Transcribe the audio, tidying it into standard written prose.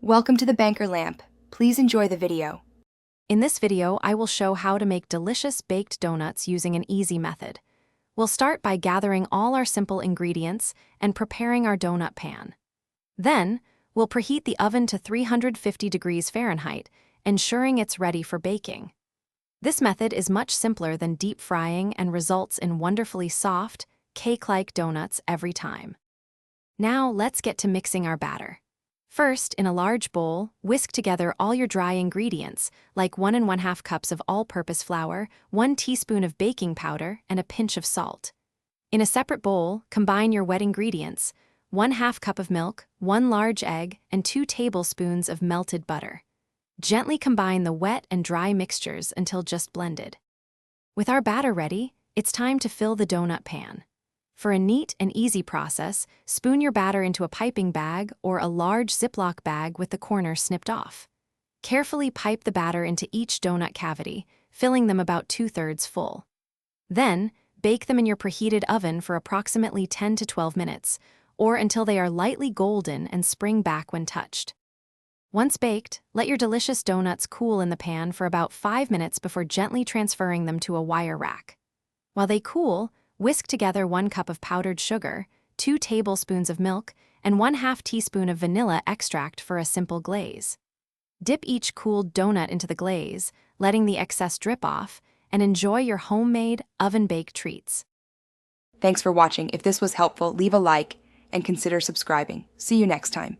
Welcome to the Banker Lamp. Please enjoy the video. In this video, I will show how to make delicious baked donuts using an easy method. We'll start by gathering all our simple ingredients and preparing our donut pan. Then, we'll preheat the oven to 350 degrees Fahrenheit, ensuring it's ready for baking. This method is much simpler than deep frying and results in wonderfully soft, cake-like donuts every time. Now, let's get to mixing our batter. First, in a large bowl, whisk together all your dry ingredients, like 1 1/2 cups of all-purpose flour, 1 teaspoon of baking powder, and a pinch of salt. In a separate bowl, combine your wet ingredients, 1/2 cup of milk, 1 large egg, and 2 tablespoons of melted butter. Gently combine the wet and dry mixtures until just blended. With our batter ready, it's time to fill the donut pan. For a neat and easy process, spoon your batter into a piping bag or a large Ziploc bag with the corner snipped off. Carefully pipe the batter into each donut cavity, filling them about 2/3 full. Then, bake them in your preheated oven for approximately 10 to 12 minutes, or until they are lightly golden and spring back when touched. Once baked, let your delicious donuts cool in the pan for about 5 minutes before gently transferring them to a wire rack. While they cool, whisk together 1 cup of powdered sugar, 2 tablespoons of milk, and 1/2 teaspoon of vanilla extract for a simple glaze. Dip each cooled donut into the glaze, letting the excess drip off, and enjoy your homemade, oven-baked treats. Thanks for watching. If this was helpful, leave a like and consider subscribing. See you next time.